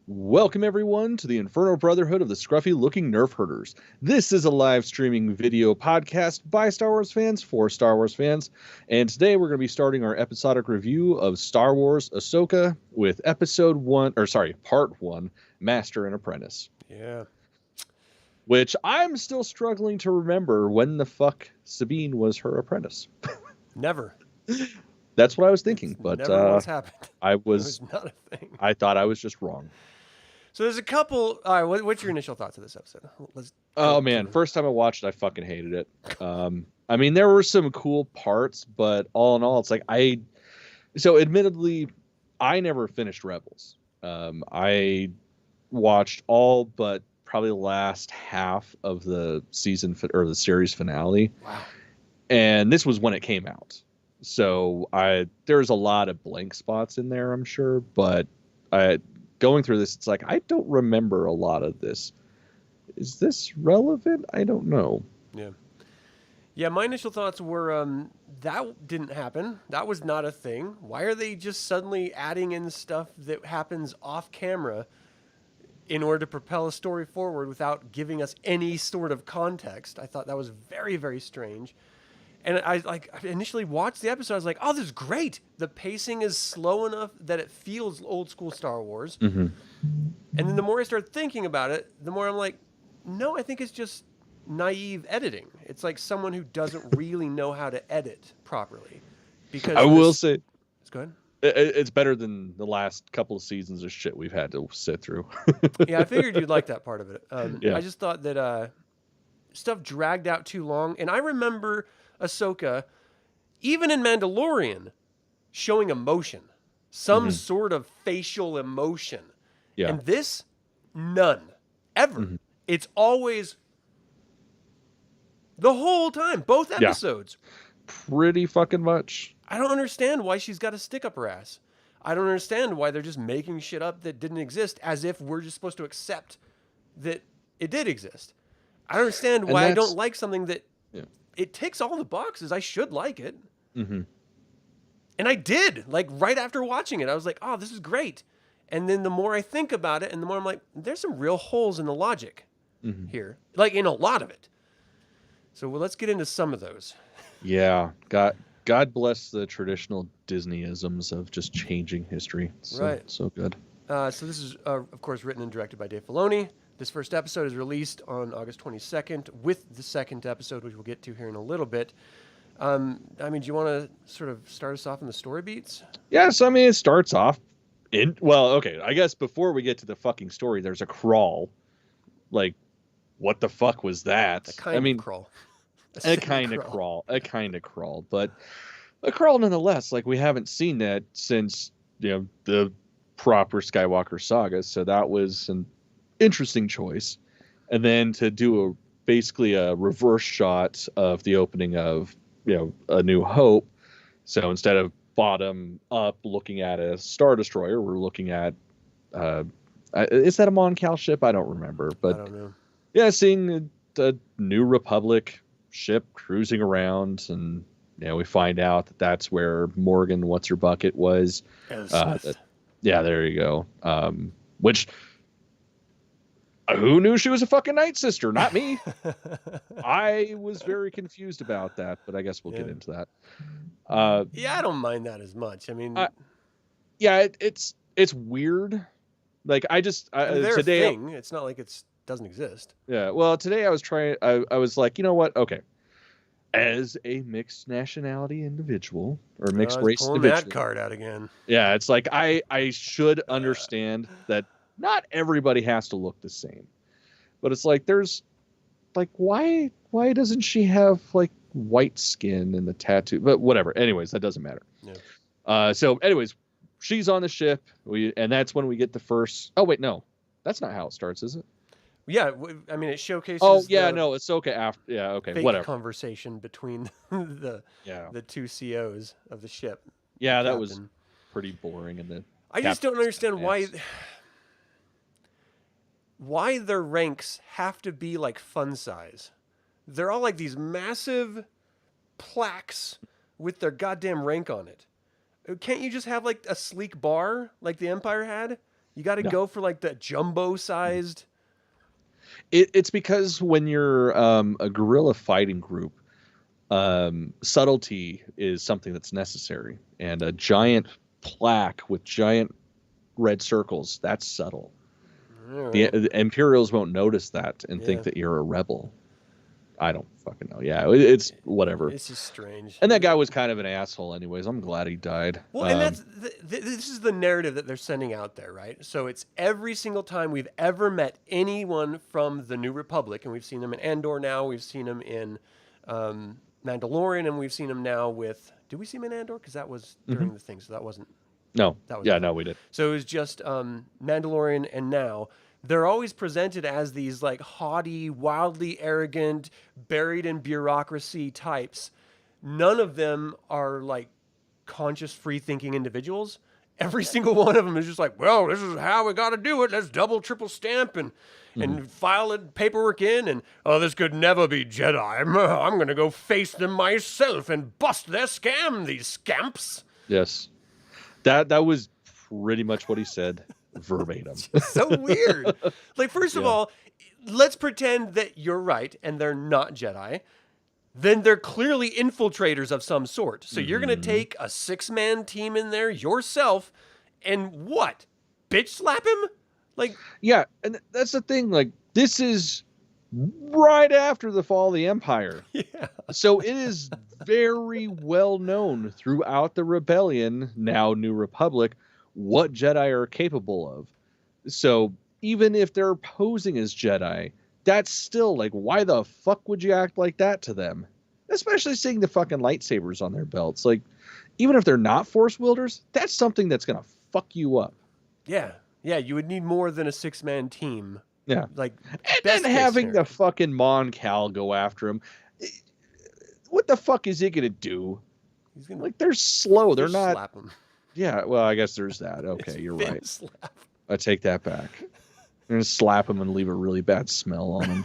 Welcome everyone to the Infernal Brotherhood of the Scruffy Looking Nerf Herders. This is a live streaming video podcast by Star Wars fans for Star Wars fans, and today we're going to be starting our episodic review of Star Wars Ahsoka with part 1, Master and Apprentice. Yeah. Which I'm still struggling to remember when the fuck Sabine was her apprentice. Never. That's what I was thinking, but never once happened. It was not a thing. I thought I was just wrong. So there's a couple. All right, what's your initial thoughts of this episode? Oh man, first time I watched it, I fucking hated it. I mean, there were some cool parts, but all in all, it's like admittedly, I never finished Rebels. I watched all but probably the last half of the the series finale. Wow. And this was when it came out. So there's a lot of blank spots in there, I'm sure, but going through this, it's like, I don't remember a lot of this. Is this relevant? I don't know. Yeah. Yeah, my initial thoughts were that didn't happen. That was not a thing. Why are they just suddenly adding in stuff that happens off camera in order to propel a story forward without giving us any sort of context? I thought that was very, very strange. And I initially watched the episode. I was like, "Oh, this is great. The pacing is slow enough that it feels old school Star Wars." Mm-hmm. And then the more I started thinking about it, the more I'm like, "No, I think it's just naive editing. It's like someone who doesn't really know how to edit properly." Because I will say, let's go ahead. It's better than the last couple of seasons of shit we've had to sit through. Yeah, I figured you'd like that part of it. Yeah. I just thought that stuff dragged out too long, and I remember Ahsoka, even in Mandalorian, showing emotion, some sort of facial emotion. Yeah. And this, none, ever. Mm-hmm. It's always the whole time, both episodes. Pretty fucking much. I don't understand why she's got a stick up her ass. I don't understand why they're just making shit up that didn't exist as if we're just supposed to accept that it did exist. I don't understand why I don't like something that it ticks all the boxes. I should like it. Mm-hmm. And I did. Like, right after watching it, I was like, oh, this is great. And then the more I think about it, and the more I'm like, there's some real holes in the logic here. Like, in a lot of it. So, let's get into some of those. Yeah. God bless the traditional Disneyisms of just changing history. So good. So this is, of course, written and directed by Dave Filoni. This first episode is released on August 22nd with the second episode, which we'll get to here in a little bit. I mean, do you want to sort of start us off in the story beats? Yes, I mean, it starts off okay, I guess before we get to the fucking story, there's a crawl. Like, what the fuck was that? A kind of crawl. A kind of crawl, but a crawl nonetheless. Like, we haven't seen that since, the proper Skywalker saga, so that was an interesting choice. And then to do basically a reverse shot of the opening of A New Hope, so instead of bottom up looking at a Star Destroyer, we're looking at is that a Mon Cal ship? I don't remember, but I don't know. Yeah, seeing a New Republic ship cruising around, and we find out that that's where Morgan what's her bucket was. Yeah, there you go. Which who knew she was a fucking Night Sister? Not me. I was very confused about that, but I guess we'll get into that. I don't mind that as much. I mean, it's weird. Like, they're today, a thing. It's not like it doesn't exist. Yeah. Well, today I was I was like, you know what? Okay. As a mixed nationality individual or mixed race individual, that card out again. Yeah, it's like I should understand that not everybody has to look the same, but it's like there's like why doesn't she have like white skin and the tattoo? But whatever. Anyways, that doesn't matter. Yeah. So anyways, she's on the ship. And that's when we get the first. Oh wait, no, that's not how it starts, is it? Yeah, I mean, it showcases. Oh yeah, no, Ahsoka after. Yeah, okay, fake whatever. Conversation between the two COs of the ship. Yeah, that was pretty boring. And I just don't understand why their ranks have to be like fun size. They're all like these massive plaques with their goddamn rank on it. Can't you just have like a sleek bar like the Empire had? You got to go for like the jumbo-sized. It's because when you're a guerrilla fighting group, subtlety is something that's necessary, and a giant plaque with giant red circles, that's subtle. Right. The Imperials won't notice that and think that you're a rebel. I don't fucking know. Yeah, it's whatever. It's just strange. And that guy was kind of an asshole anyways. I'm glad he died. Well, and that's this is the narrative that they're sending out there, right? So it's every single time we've ever met anyone from the New Republic, and we've seen them in Andor now, we've seen them in Mandalorian, and we've seen them now with... Did we see him in Andor? Because that was during the thing, so that wasn't... No. That was no, we did. So it was just Mandalorian and now... They're always presented as these like haughty, wildly arrogant, buried in bureaucracy types. None of them are like conscious, free-thinking individuals. Every single one of them is just like, well, this is how we got to do it. Let's double, triple stamp and file it, paperwork in. And, oh, this could never be Jedi. I'm going to go face them myself and bust their scam, these scamps. Yes. That was pretty much what he said. Verbatim. So weird. Like, first of all, let's pretend that you're right and they're not Jedi. Then they're clearly infiltrators of some sort. So you're going to take a 6-man team in there yourself and what? Bitch slap him? Like, yeah, and that's the thing. Like, this is right after the fall of the Empire. Yeah. So it is very well known throughout the Rebellion, now New Republic, what Jedi are capable of. So even if they're posing as Jedi, that's still like, why the fuck would you act like that to them? Especially seeing the fucking lightsabers on their belts. Like, even if they're not Force wielders, that's something that's gonna fuck you up. Yeah. Yeah, you would need more than a 6-man team. Yeah. Like, and then having the fucking Mon Cal go after him. What the fuck is he gonna do? He's gonna, like, they're slow. They're not. Slap him. Yeah, well, I guess there's that. Okay, you're right. Slap. I take that back. I'm going to slap him and leave a really bad smell on him.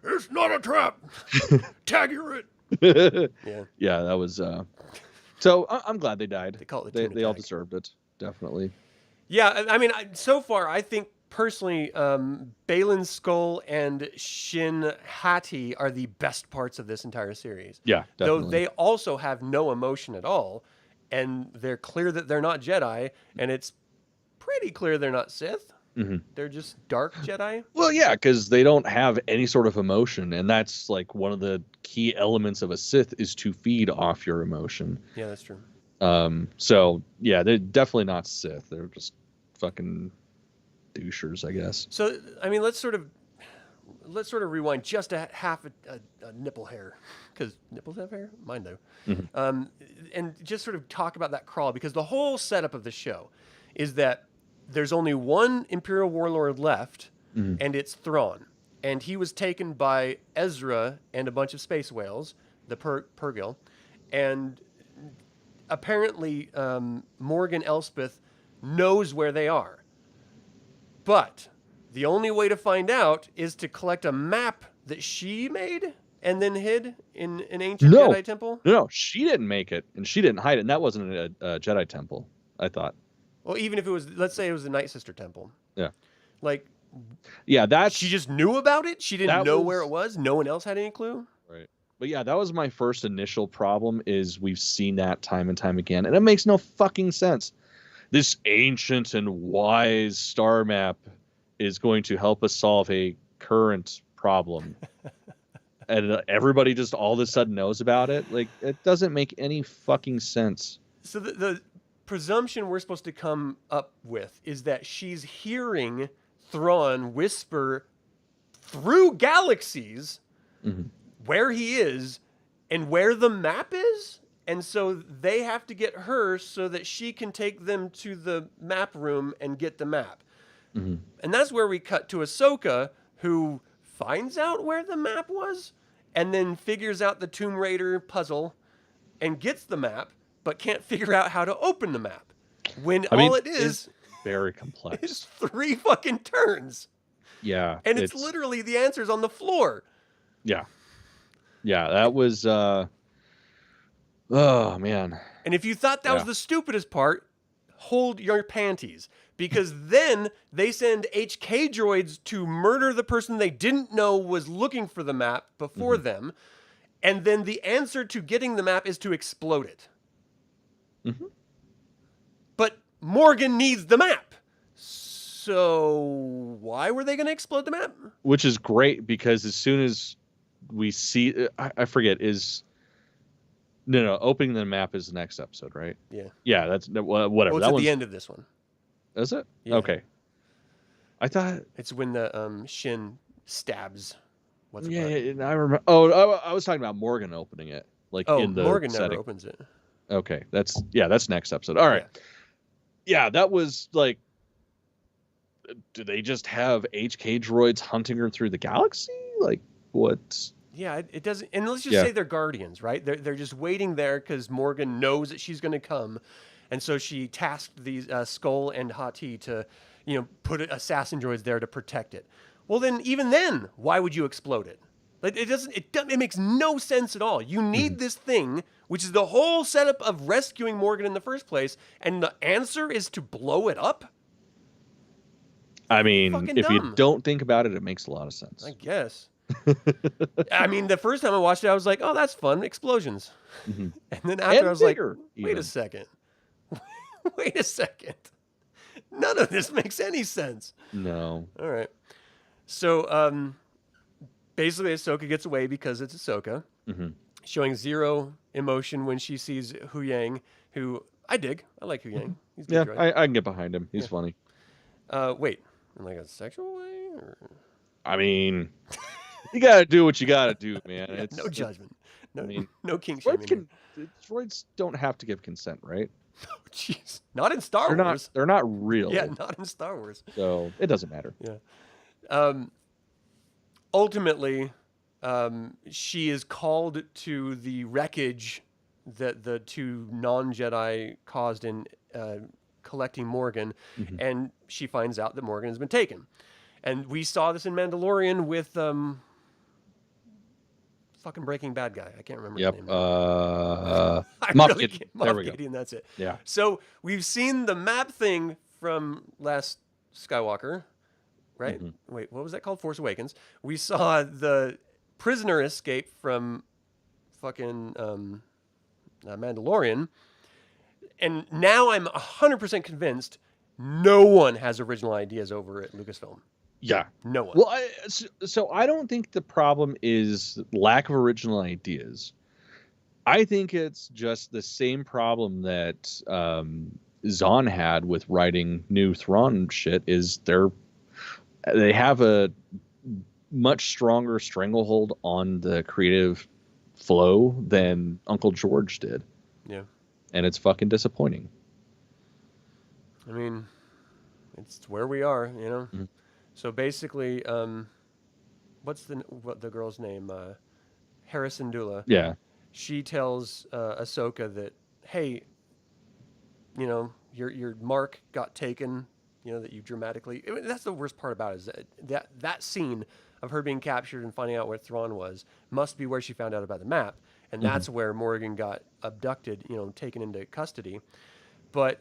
It's not a trap. Tagger it. Yeah, that was... So, I'm glad they died. They call it they all deserved it. Definitely. Yeah, I mean, so far, I think, personally, Baylan Skoll and Shin Hati are the best parts of this entire series. Yeah, definitely. Though they also have no emotion at all. And they're clear that they're not Jedi, and it's pretty clear they're not Sith. Mm-hmm. They're just dark Jedi. Well, yeah, because they don't have any sort of emotion, and that's like one of the key elements of a Sith is to feed off your emotion. Yeah, that's true. So yeah, they're definitely not Sith. They're just fucking douchers, I guess. So I mean, let's sort of rewind just a half a nipple hair, because nipples have hair. Mine do. Mm-hmm. And just sort of talk about that crawl, because the whole setup of the show is that there's only one Imperial warlord left, and it's Thrawn. And he was taken by Ezra and a bunch of space whales, the Purrgil. And apparently Morgan Elspeth knows where they are. But the only way to find out is to collect a map that she made and then hid in an ancient Jedi temple? No, she didn't make it, and she didn't hide it, and that wasn't a Jedi temple, I thought. Well, even if it was, let's say it was the Night Sister temple. Yeah. Like, yeah, that's... She just knew about it? She didn't know where it was? No one else had any clue? Right. But yeah, that was my first initial problem, is we've seen that time and time again, and it makes no fucking sense. This ancient and wise star map is going to help us solve a current problem. And everybody just all of a sudden knows about it. Like, it doesn't make any fucking sense. So the presumption we're supposed to come up with is that she's hearing Thrawn whisper through galaxies where he is and where the map is. And so they have to get her so that she can take them to the map room and get the map. And that's where we cut to Ahsoka, who finds out where the map was and then figures out the Tomb Raider puzzle and gets the map, but can't figure out how to open the map. When all it is very complex. It's 3 fucking turns. Yeah. And it's literally the answers on the floor. Yeah. Yeah, that was oh man. And if you thought that was the stupidest part, hold your panties, because then they send HK droids to murder the person they didn't know was looking for the map before them, and then the answer to getting the map is to explode it. But Morgan needs the map. So why were they going to explode the map? Which is great, because as soon as we see, I forget, no, opening the map is the next episode, right? Yeah, that's whatever. Well, it's that at the end of this one. Is it? Yeah. Okay. I thought it's when the Shin stabs. I remember. Oh, I was talking about Morgan opening it, like in the Morgan setting. never opens it. Okay, that's next episode. All right. Yeah, that was like, do they just have HK droids hunting her through the galaxy? Like, what? Yeah, it doesn't. And let's just say they're guardians, right? They're just waiting there because Morgan knows that she's going to come, and so she tasked these Skull and Hati to, put assassin droids there to protect it. Well, then, even then, why would you explode it? Like, it makes no sense at all. You need this thing, which is the whole setup of rescuing Morgan in the first place, and the answer is to blow it up? I mean, if you don't think about it, it makes a lot of sense. I guess. I mean, the first time I watched it, I was like, oh, that's fun. Explosions. And then after I was like, wait a second. Wait a second. None of this makes any sense. No. All right. So, basically, Ahsoka gets away because it's Ahsoka, showing zero emotion when she sees Hu Yang, who I dig. I like Hu Yang. He's good, I can get behind him. He's funny. Wait, in like a sexual way? Or... I mean, you got to do what you got to do, man. No judgment. No, I mean, no king shaming. Droids don't have to give consent, right? Oh, jeez. Not in Star Wars. They're not real. Yeah, not in Star Wars. So it doesn't matter. Yeah. Ultimately, she is called to the wreckage that the two non-Jedi caused in collecting Morgan, and she finds out that Morgan has been taken. And we saw this in Mandalorian with fucking Breaking Bad guy. I can't remember his name. Moff Gideon. There we go. Gideon, that's it. Yeah. So we've seen the map thing from Last Skywalker, right? Wait, what was that called? Force Awakens. We saw the prisoner escape from fucking Mandalorian. And now I'm 100% convinced no one has original ideas over at Lucasfilm. Yeah. No one. Well, so I don't think the problem is lack of original ideas. I think it's just the same problem that Zahn had with writing new Thrawn shit. Is they have a much stronger stranglehold on the creative flow than Uncle George did. Yeah. And it's fucking disappointing. I mean, it's where we are, you know. So basically, what's the girl's name? Harrison Dula. Yeah. She tells Ahsoka that, hey, you know, your mark got taken. You know that you dramatically. That's the worst part about it, is that scene of her being captured and finding out where Thrawn was must be where she found out about the map, and that's where Morgan got abducted. You know, taken into custody, but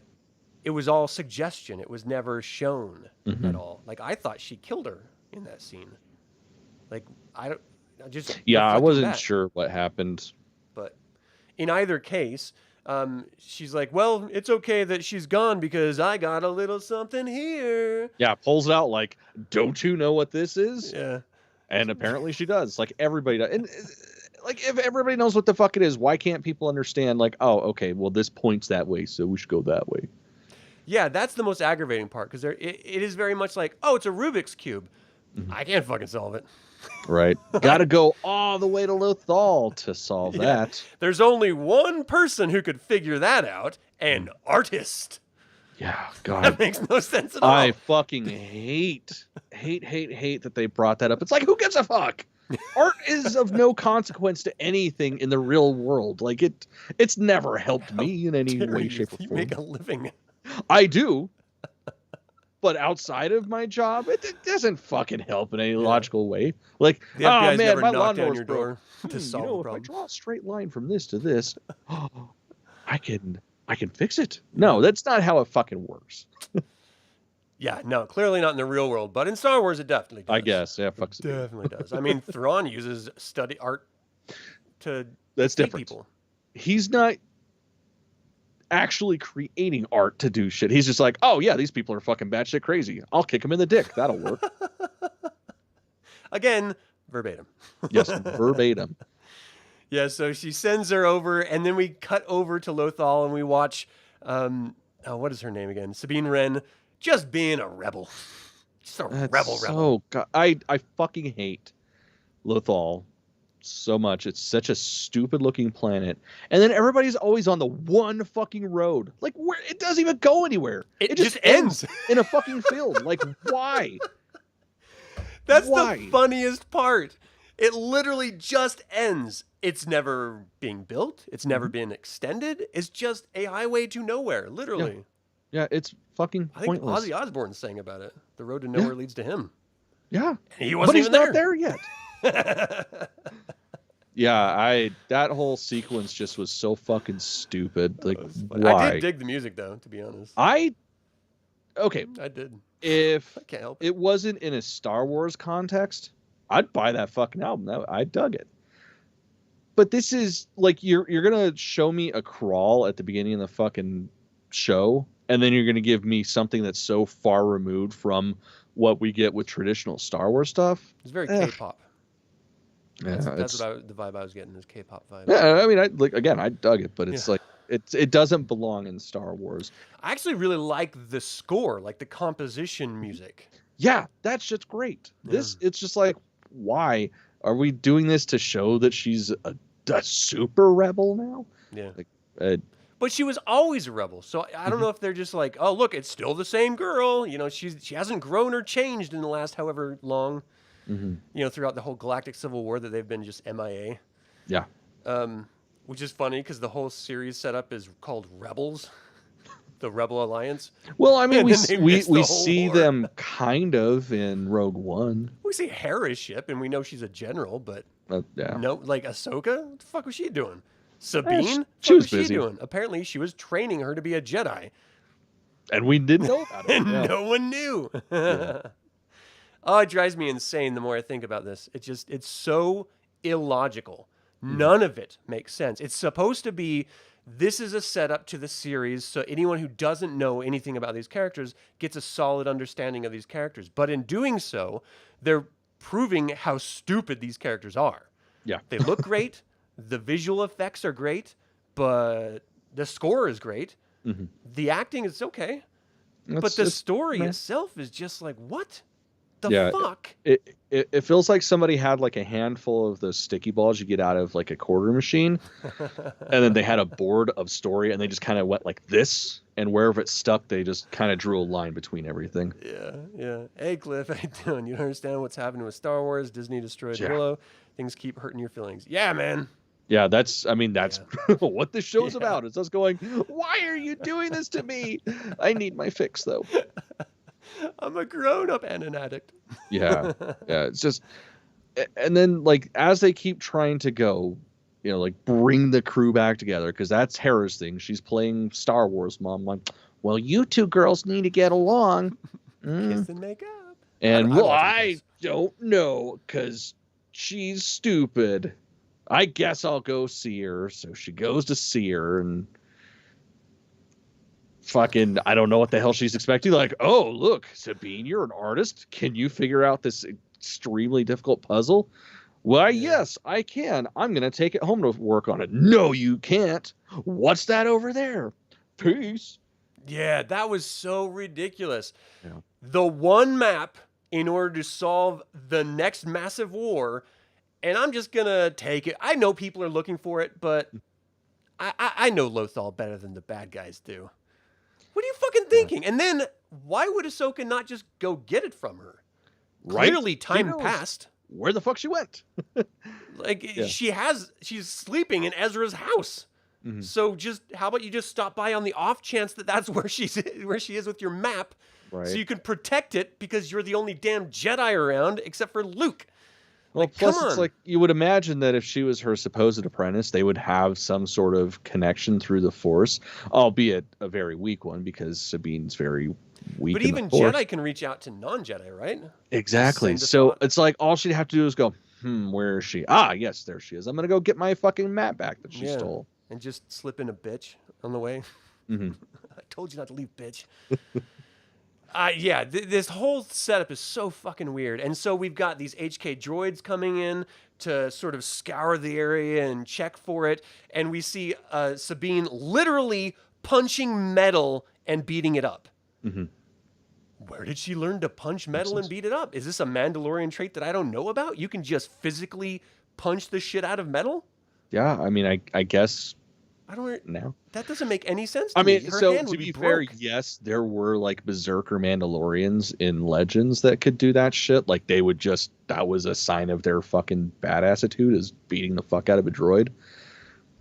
it was all suggestion. It was never shown at all. Like, I thought she killed her in that scene. Like, I wasn't sure what happened. But in either case, she's like, well, it's okay that she's gone because I got a little something here. Yeah, pulls it out like, don't you know what this is? Yeah. And apparently she does. Like, everybody does. And like, if everybody knows what the fuck it is, why can't people understand, like, oh, okay, well, this points that way, so we should go that way. Yeah, that's the most aggravating part, because it is very much like, oh, it's a Rubik's Cube. I can't fucking solve it. Right. Got to go all the way to Lothal to solve that. There's only one person who could figure that out, an artist. Yeah, God. That makes no sense at all. I fucking hate that they brought that up. It's like, who gives a fuck? Art is of no consequence to anything in the real world. Like, it's never helped me in any way, shape, or form. You make a living. I do. But outside of my job, it doesn't fucking help in any logical way. Like, the FBI's oh man, never my knocked lawnmower's on your broke. door to solve the problem. If I draw a straight line from this to this, I can I can fix it. No, that's not how it fucking works. Yeah, no, clearly not in the real world, but in Star Wars it definitely does. I guess. Yeah, fucks it definitely does. I mean, Thrawn uses study art to that's dictate different. people. He's not actually creating art to do shit. He's just like, oh yeah, these people are fucking batshit crazy. I'll kick them in the dick. That'll work. Again, verbatim. Yes, verbatim. Yeah, so she sends her over, and then we cut over to Lothal, and we watch, what is her name again? Sabine Wren, just being a rebel. Just a rebel. I fucking hate Lothal so much. It's such a stupid looking planet. And then everybody's always on the one fucking road. Like, where it doesn't even go anywhere. It just ends in a fucking field. Like, why? That's the funniest part. It literally just ends. It's never being built. It's never been extended. It's just a highway to nowhere, literally. Yeah, it's fucking pointless. I think Ozzy Osbourne sang about it. The road to nowhere leads to him. Yeah. And he wasn't even there. Not there yet. Yeah, that whole sequence just was so fucking stupid. Like, why? I did dig the music, though, to be honest. Okay. I did. If I can't help it wasn't in a Star Wars context, I'd buy that fucking album. I dug it. But this is like you're gonna show me a crawl at the beginning of the fucking show, and then you're gonna give me something that's so far removed from what we get with traditional Star Wars stuff. It's very K-pop. Yeah, that's the vibe I was getting, is K-pop vibe. Yeah, I mean, I dug it, but it's like it doesn't belong in Star Wars. I actually really like the score, like the composition music. Yeah, that shit's great. Yeah. It's just like, why are we doing this to show that she's a super rebel now? Yeah. Like, but she was always a rebel, so I don't know if they're just like, oh, look, it's still the same girl. You know, she hasn't grown or changed in the last however long. You know, throughout the whole Galactic Civil War that they've been just MIA. Yeah. Which is funny because the whole series setup is called Rebels, the Rebel Alliance. Well, I mean, we see them kind of in Rogue One. We see Hera's ship, and we know she's a general, but no, like Ahsoka, what the fuck was she doing? Sabine, she was busy. What was she doing? Apparently, she was training her to be a Jedi, and we didn't know about it. And no one knew. Yeah. Oh, it drives me insane the more I think about this. It's so illogical. None of it makes sense. It's supposed to be, this is a setup to the series, so anyone who doesn't know anything about these characters gets a solid understanding of these characters. But in doing so, they're proving how stupid these characters are. Yeah. They look great. The visual effects are great, but the score is great. The acting is okay. But the story itself is just like, what? The fuck? It feels like somebody had like a handful of those sticky balls you get out of like a quarter machine, and then they had a board of story, and they just kind of went like this, and wherever it stuck, they just kind of drew a line between everything. Yeah. Hey, Cliff, how you doing? You don't understand what's happening with Star Wars? Disney destroyed Willow. Things keep hurting your feelings. Yeah, man. Yeah, that's what this show's about. It's us going, why are you doing this to me? I need my fix, though. I'm a grown-up and an addict. Yeah. It's just, and then like as they keep trying to go, you know, like bring the crew back together, because that's Hera's thing. She's playing Star Wars mom. Like, well, you two girls need to get along. Kiss and make up. And I don't know, because she's stupid. I guess I'll go see her. So she goes to see her, and fucking, I don't know what the hell she's expecting. Like, oh, look, Sabine, you're an artist. Can you figure out this extremely difficult puzzle? Why, yes, I can. I'm going to take it home to work on it. No, you can't. What's that over there? Peace. Yeah, that was so ridiculous. Yeah. The one map in order to solve the next massive war, and I'm just going to take it. I know people are looking for it, but I know Lothal better than the bad guys do. What are you fucking thinking? And then why would Ahsoka not just go get it from her? Right? Clearly time passed. Where the fuck she went? She's sleeping in Ezra's house. So how about you just stop by on the off chance that that's where she is with your map, right? So you can protect it, because you're the only damn Jedi around except for Luke. Well, Like, come plus it's on. like you would imagine that if she was her supposed apprentice, they would have some sort of connection through the Force, albeit a very weak one because Sabine's very But weak in the even Force. Jedi can reach out to non-Jedi, right? Just Exactly. send a So thought. it's like all she'd have to do is go, where is she? Ah, yes, there she is. I'm gonna go get my fucking map back that she Yeah. stole. And just slip in a bitch on the way. Hmm. I told you not to leave, bitch. Yeah, this whole setup is so fucking weird. And so we've got these HK droids coming in to sort of scour the area and check for it. And we see Sabine literally punching metal and beating it up. Hmm. Where did she learn to punch Makes metal and sense. beat it up? Is this a Mandalorian trait that I don't know about? You can just physically punch the shit out of metal? Yeah, I mean, I guess I don't. now. That doesn't make any sense I to me. mean, Her so hand to would be be fair, broke. yes, there were like berserker Mandalorians in Legends that could do that shit. Like they would just that was a sign of their fucking badassitude is beating the fuck out of a droid.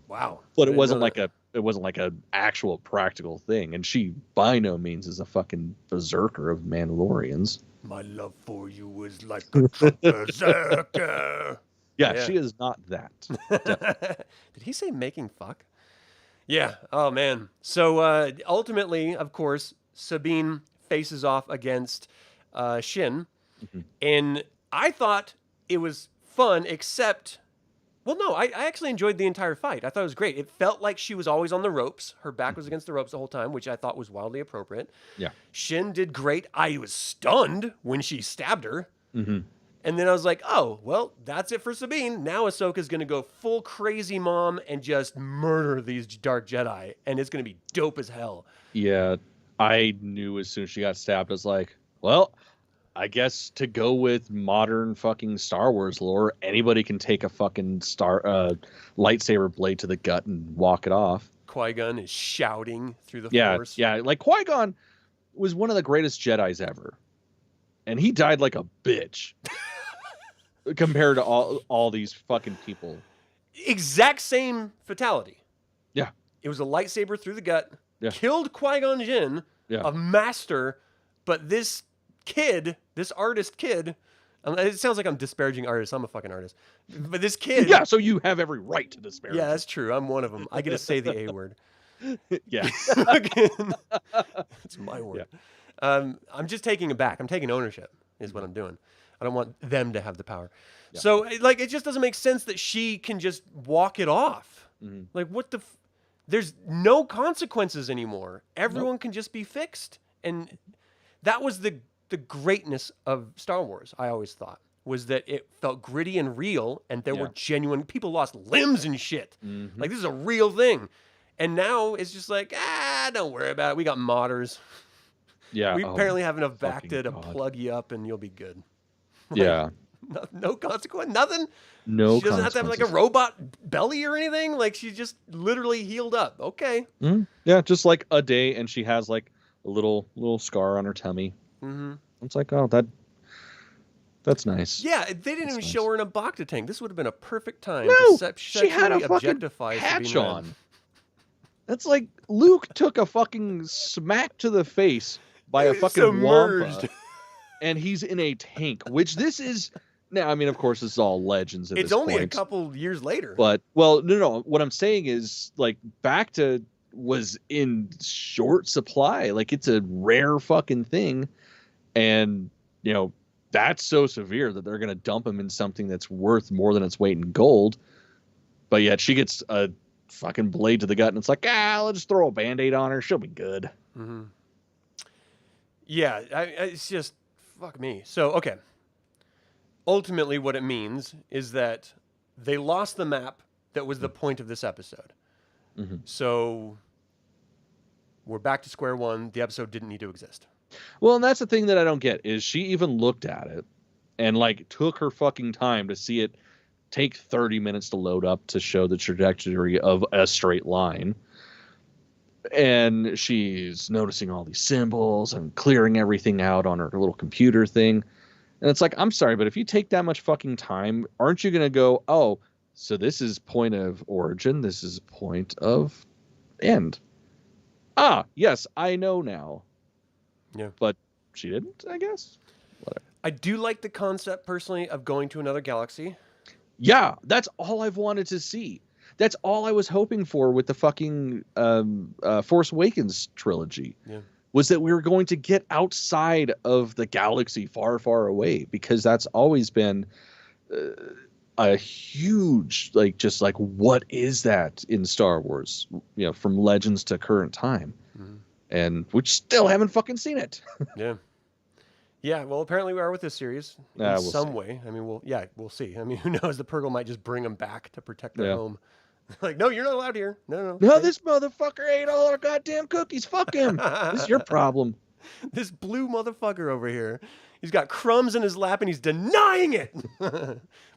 Wow. But I it didn't wasn't know like that. a actual practical thing. And she by no means is a fucking berserker of Mandalorians. My love for you was like a true berserker. Yeah, Yeah. she is not that. Definitely. Did he say making fuck? Yeah. Oh man. So ultimately, of course, Sabine faces off against Shin, Mhm. and I thought it was fun, except. Well, no, I actually enjoyed the entire fight. I thought it was great. It felt like she was always on the ropes. Her back was against the ropes the whole time, which I thought was wildly appropriate. Yeah. Shin did great. I was stunned when she stabbed her. Hmm. And then I was like, oh, well, that's it for Sabine. Now Ahsoka's going to go full crazy mom and just murder these Dark Jedi. And it's going to be dope as hell. Yeah, I knew as soon as she got stabbed, I was like, well, I guess to go with modern fucking Star Wars lore, anybody can take a fucking lightsaber blade to the gut and walk it off. Qui-Gon is shouting through the Yeah, Force. yeah. Like Qui-Gon was one of the greatest Jedis ever, and he died like a bitch compared to all these fucking people. Exact same fatality. Yeah, It was a lightsaber through the gut, Yeah. killed Qui-Gon Jinn, yeah. a master, but this kid, this artist kid, it sounds like I'm disparaging artists. I'm a fucking artist. But this kid. Yeah, so you have every right to disparage. Yeah, that's true. I'm one of them. I get to say the A word. Yeah. It's my word. Yeah. I'm just taking it back. I'm taking ownership is what I'm doing. I don't want them to have the power. Yeah. So, like, it just doesn't make sense that she can just walk it off. Mm-hmm. Like, what the... There's no consequences anymore. Everyone can just be fixed. And that was the greatness of Star Wars, I always thought, was that it felt gritty and real, and there were genuine... People lost limbs and shit. Mm-hmm. Like, this is a real thing. And now it's just like, don't worry about it. We got modders. Yeah. We apparently have enough Bacta to plug you up and you'll be good. Like, yeah. No consequence. Nothing. No. She doesn't have to have like a robot belly or anything. Like she just literally healed up. Okay. Mm-hmm. Yeah, just like a day, and she has like a little scar on her tummy. Mm-hmm. It's like, oh, that's nice. Yeah, they didn't even show her in a Bacta tank. This would have been a perfect time to she had a objectify patch on. That's like Luke took a fucking smack to the face by a fucking wampa, and he's in a tank, which this is... Now, I mean, of course, this is all Legends at this point. It's only a couple years later. But, well, no. What I'm saying is, like, Bacta was in short supply. Like, it's a rare fucking thing. And, you know, that's so severe that they're going to dump him in something that's worth more than its weight in gold. But yet she gets a fucking blade to the gut, and it's like, I'll just throw a Band-Aid on her. She'll be good. Mm-hmm. Yeah, it's just, fuck me. So, okay. Ultimately, what it means is that they lost the map that was the point of this episode. Mm-hmm. So we're back to square one. The episode didn't need to exist. Well, and that's the thing that I don't get is she even looked at it and like took her fucking time to see it take 30 minutes to load up to show the trajectory of a straight line. And she's noticing all these symbols and clearing everything out on her little computer thing. And it's like, I'm sorry, but if you take that much fucking time, aren't you going to go, oh, so this is point of origin. This is point of end. Ah, yes, I know now. Yeah. But she didn't, I guess. Whatever. I do like the concept personally of going to another galaxy. Yeah, that's all I've wanted to see. That's all I was hoping for with the fucking Force Awakens trilogy. Yeah. Was that we were going to get outside of the galaxy far, far away, because that's always been a huge, like, just like, what is that in Star Wars? You know, from Legends to current time. Mm-hmm. And we still haven't fucking seen it. Yeah. Yeah, well, apparently we are with this series in we'll some see. way. I mean, we'll see. I mean, who knows? The Purgle might just bring them back to protect their home. Like, no, you're not allowed here. No. No, this motherfucker ate all our goddamn cookies. Fuck him. This is your problem. This blue motherfucker over here. He's got crumbs in his lap and he's denying it.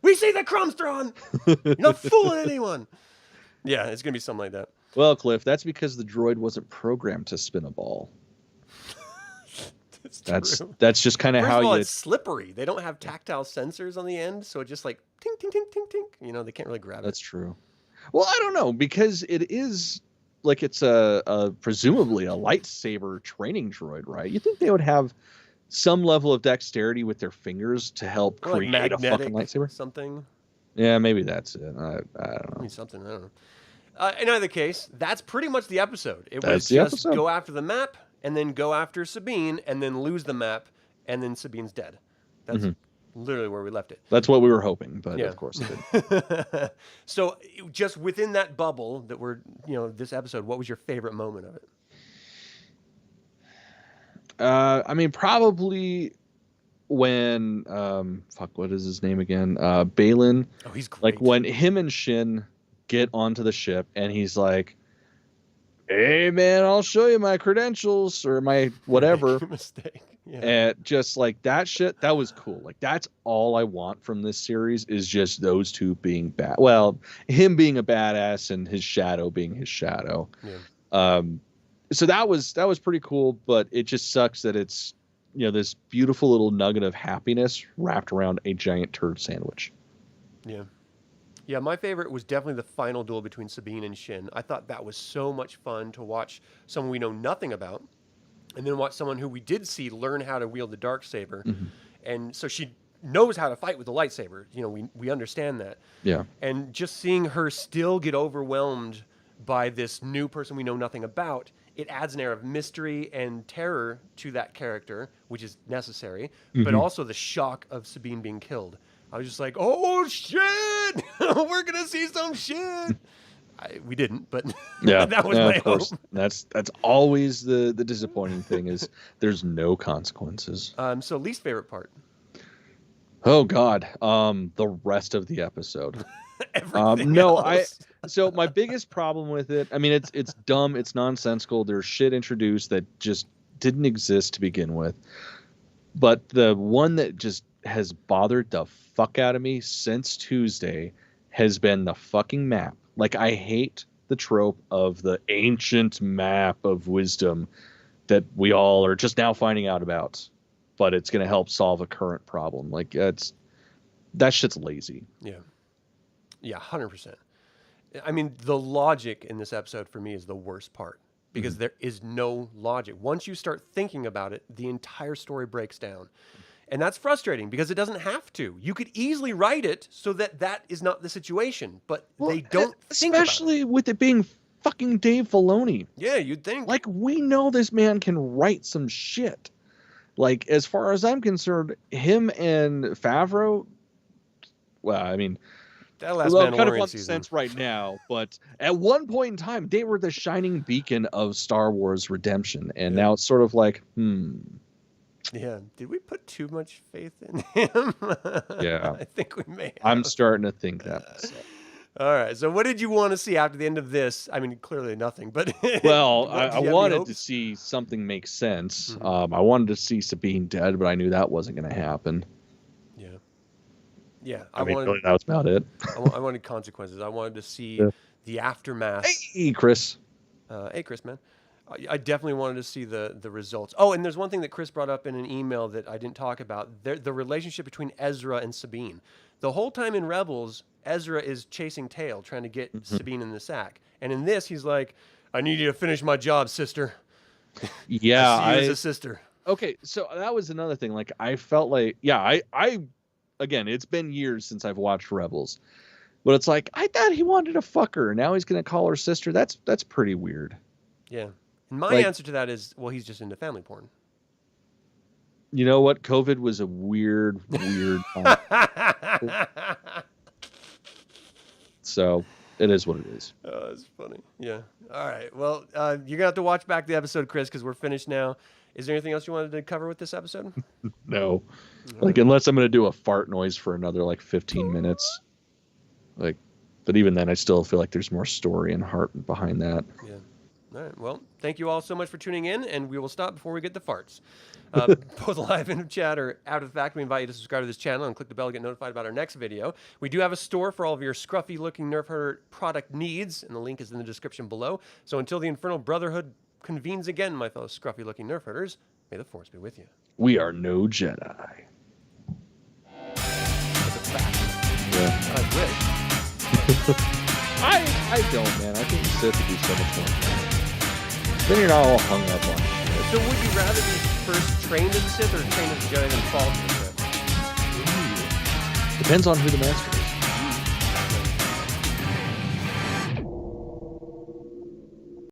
We see the crumbs, Thrawn. You're not fooling anyone. Yeah, it's going to be something like that. Well, Cliff, that's because the droid wasn't programmed to spin a ball. That's just kind of how you. It's slippery. They don't have tactile sensors on the end, so it just like tink, tink, tink, tink, tink. You know, they can't really grab it. That's true. Well, I don't know, because it is like it's a presumably a lightsaber training droid, right? You think they would have some level of dexterity with their fingers to help create a fucking lightsaber? Something. Yeah, maybe that's it. I don't know. I mean, something. I don't know. In either case, that's pretty much the episode. It was just go after the map, and then go after Sabine, and then lose the map, and then Sabine's dead. That's literally where we left it. That's what we were hoping, but of course it didn't. So just within that bubble that we're, this episode, what was your favorite moment of it? I mean, probably when, what is his name again? Balin. Oh, he's great. Like when him and Shin get onto the ship and he's like, hey man, I'll show you my credentials or my whatever. Make a mistake. Yeah. And just like that shit, that was cool. Like that's all I want from this series is just those two being bad. Well, him being a badass and his shadow being his shadow. Yeah. So that was pretty cool, but it just sucks that it's, this beautiful little nugget of happiness wrapped around a giant turd sandwich. Yeah. Yeah, my favorite was definitely the final duel between Sabine and Shin. I thought that was so much fun to watch someone we know nothing about, and then watch someone who we did see learn how to wield the darksaber. Mm-hmm. And so she knows how to fight with the lightsaber. We understand that. Yeah. And just seeing her still get overwhelmed by this new person we know nothing about, it adds an air of mystery and terror to that character, which is necessary, but also the shock of Sabine being killed. I was just like, oh, shit! We're going to see some shit! We didn't, but that was my hope. That's always the disappointing thing is there's no consequences. So least favorite part? Oh, God. The rest of the episode. Everything else. So my biggest problem with it, I mean, it's dumb, it's nonsensical. There's shit introduced that just didn't exist to begin with. But the one that just has bothered the fuck out of me since Tuesday has been the fucking map. Like, I hate the trope of the ancient map of wisdom that we all are just now finding out about, but it's going to help solve a current problem. Like, that shit's lazy. Yeah. Yeah, 100%. I mean, the logic in this episode for me is the worst part because there is no logic. Once you start thinking about it, the entire story breaks down. And that's frustrating because it doesn't have to. You could easily write it so that is not the situation, but they don't think about it. Especially with it being fucking Dave Filoni. Yeah, you'd think. Like, we know this man can write some shit. Like, as far as I'm concerned, him and Favreau, well, I mean, that last Mandalorian kind of on season. sense right now, but at one point in time, they were the shining beacon of Star Wars redemption, and now it's sort of like, Yeah. Did we put too much faith in him? Yeah. I think we may have. I'm starting to think that. All right. So what did you want to see after the end of this? I mean, clearly nothing, but... Well, I wanted to see something make sense. Mm-hmm. I wanted to see Sabine dead, but I knew that wasn't going to happen. Yeah. Yeah. I mean, really, that was about it. I wanted consequences. I wanted to see the aftermath. Hey, Chris. Hey, Chris, man. I definitely wanted to see the results. Oh, and there's one thing that Chris brought up in an email that I didn't talk about. The relationship between Ezra and Sabine. The whole time in Rebels, Ezra is chasing tail, trying to get Sabine in the sack. And in this, he's like, I need you to finish my job, sister. Yeah. I see you as a sister. Okay, so that was another thing. Like, I felt like, yeah, I again, it's been years since I've watched Rebels, but it's like, I thought he wanted to fuck her. Now he's gonna call her sister. That's pretty weird. Yeah. And my Like, answer to that is, well, he's just into family porn. you know what? COVID was a weird time. So it is what it is. Oh, that's funny. Yeah. All right. Well, you're gonna have to watch back the episode, Chris, because we're finished now. Is there anything else you wanted to cover with this episode? No. Like, unless I'm gonna do a fart noise for another like 15 minutes. Like, but even then, I still feel like there's more story and heart behind that. Yeah. All right. Well, thank you all so much for tuning in, and we will stop before we get the farts. Both live in chat or out of the fact, we invite you to subscribe to this channel and click the bell to get notified about our next video. We do have a store for all of your scruffy looking Nerf Herder product needs, and the link is in the description below. So until the Infernal Brotherhood convenes again, my fellow scruffy looking Nerf Herders, may the Force be with you. We are no Jedi. That's a fact. Yeah. I wish. I don't, man. I think Sith would be so much more fun. Then you're not all hung up on it. So would you rather be first trained as a Sith or trained as a Jedi and then fall to the Sith? Depends on who the master is.